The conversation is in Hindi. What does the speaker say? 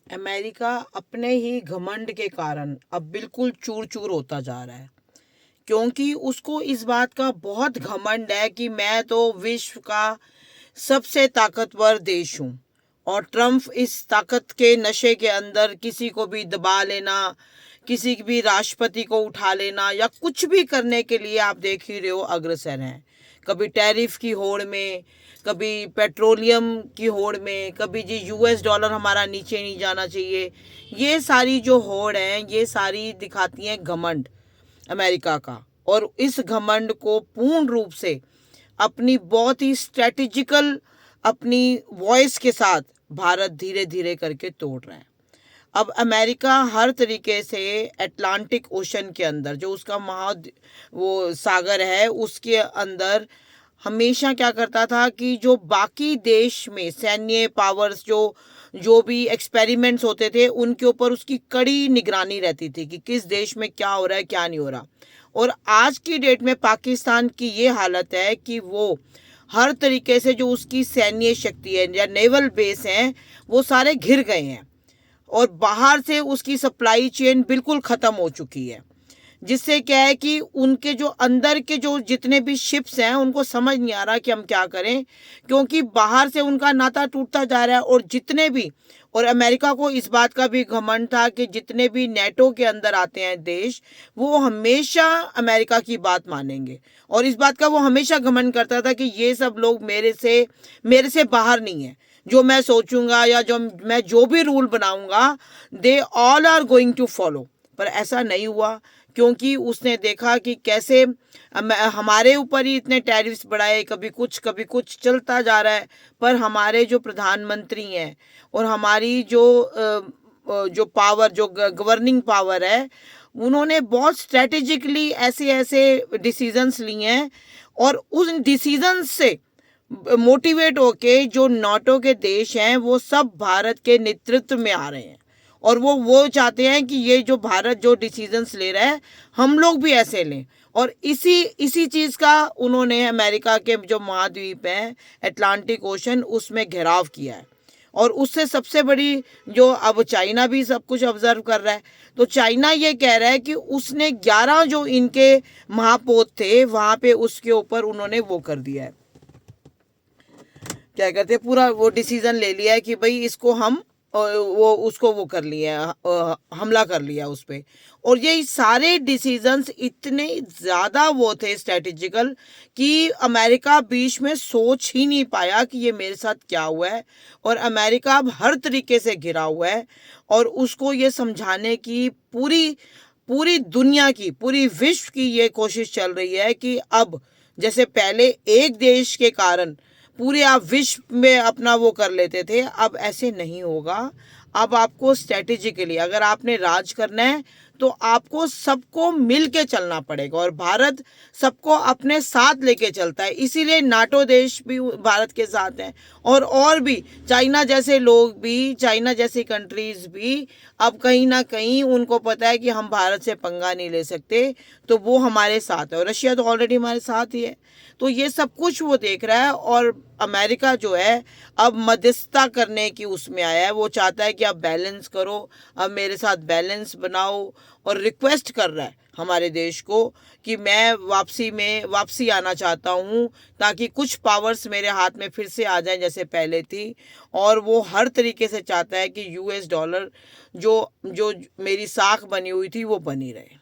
अमेरिका अपने ही घमंड के कारण अब बिल्कुल चूर चूर होता जा रहा है, क्योंकि उसको इस बात का बहुत घमंड है कि मैं तो विश्व का सबसे ताकतवर देश हूँ। और ट्रम्प इस ताकत के नशे के अंदर किसी को भी दबा लेना, किसी भी राष्ट्रपति को उठा लेना या कुछ भी करने के लिए आप देख ही रहे हो अग्रसर हैं। कभी टैरिफ की होड़ में, कभी पेट्रोलियम की होड़ में, कभी जी यूएस डॉलर हमारा नीचे नहीं जाना चाहिए। ये सारी जो होड़ है ये सारी दिखाती हैं घमंड अमेरिका का। और इस घमंड को पूर्ण रूप से अपनी बहुत ही स्ट्रेटेजिकल अपनी वॉइस के साथ भारत धीरे धीरे करके तोड़ रहा है। अब अमेरिका हर तरीके से अटलांटिक ओशन के अंदर जो उसका वो सागर है उसके अंदर हमेशा क्या करता था कि जो बाकी देश में सैन्य पावर्स जो भी एक्सपेरिमेंट्स होते थे उनके ऊपर उसकी कड़ी निगरानी रहती थी कि किस देश में क्या हो रहा है क्या नहीं हो रहा। और आज की डेट में पाकिस्तान की ये हालत है कि वो हर तरीके से जो उसकी सैन्य शक्ति है या नेवल बेस हैं वो सारे घिर गए हैं और बाहर से उसकी सप्लाई चेन बिल्कुल ख़त्म हो चुकी है। जिससे क्या है कि उनके जो अंदर के जो जितने भी शिप्स हैं उनको समझ नहीं आ रहा कि हम क्या करें, क्योंकि बाहर से उनका नाता टूटता जा रहा है। और जितने भी, और अमेरिका को इस बात का भी घमंड था कि जितने भी नेटो के अंदर आते हैं देश वो हमेशा अमेरिका की बात मानेंगे। और इस बात का वो हमेशा घमंड करता था कि ये सब लोग मेरे से बाहर नहीं है। जो मैं सोचूंगा या जो भी रूल बनाऊंगा they all are going to follow. पर ऐसा नहीं हुआ, क्योंकि उसने देखा कि कैसे हमारे ऊपर ही इतने टैरिफ्स बढ़ाए, कभी कुछ चलता जा रहा है। पर हमारे जो प्रधानमंत्री हैं और हमारी जो पावर, जो गवर्निंग पावर है, उन्होंने बहुत स्ट्रेटेजिकली ऐसे ऐसे डिसीजंस लिए हैं। और उन डिसीजंस से मोटिवेट होके जो नाटो के देश हैं वो सब भारत के नेतृत्व में आ रहे हैं। और वो चाहते हैं कि ये जो भारत जो डिसीजंस ले रहा है हम लोग भी ऐसे लें। और इसी चीज़ का उन्होंने अमेरिका के जो महाद्वीप हैं अटलांटिक ओशन उसमें घेराव किया है। और उससे सबसे बड़ी जो अब चाइना भी सब कुछ ऑब्जर्व कर रहा है, तो चाइना ये कह रहा है कि उसने 11 जो इनके महापोत थे वहाँ पे उसके ऊपर उन्होंने वो कर दिया है, क्या कहते हैं, पूरा वो डिसीजन ले लिया है कि भाई इसको हम वो कर लिया, हमला कर लिया उस पर। और ये सारे डिसीजंस इतने ज़्यादा वो थे स्ट्रेटेजिकल कि अमेरिका बीच में सोच ही नहीं पाया कि ये मेरे साथ क्या हुआ है। और अमेरिका अब हर तरीके से घिरा हुआ है और उसको ये समझाने की पूरी पूरी दुनिया की, पूरी विश्व की ये कोशिश चल रही है कि अब जैसे पहले एक देश के कारण पूरे आप विश्व में अपना वो कर लेते थे, अब ऐसे नहीं होगा। अब आपको स्ट्रेटेजिकली अगर आपने राज करना है तो आपको सबको मिल के चलना पड़ेगा। और भारत सबको अपने साथ लेके चलता है, इसीलिए नाटो देश भी भारत के साथ हैं। और भी चाइना जैसे लोग भी, चाइना जैसी कंट्रीज भी अब कहीं ना कहीं उनको पता है कि हम भारत से पंगा नहीं ले सकते, तो वो हमारे साथ है। और रशिया तो ऑलरेडी हमारे साथ ही है। तो ये सब कुछ वो देख रहा है। और अमेरिका जो है अब मध्यस्थता करने की उसमें आया है, वो चाहता है कि आप बैलेंस करो, अब मेरे साथ बैलेंस बनाओ। और रिक्वेस्ट कर रहा है हमारे देश को कि मैं वापसी आना चाहता हूँ, ताकि कुछ पावर्स मेरे हाथ में फिर से आ जाएं जैसे पहले थी। और वो हर तरीके से चाहता है कि यूएस डॉलर जो जो मेरी साख बनी हुई थी वो बनी रहे।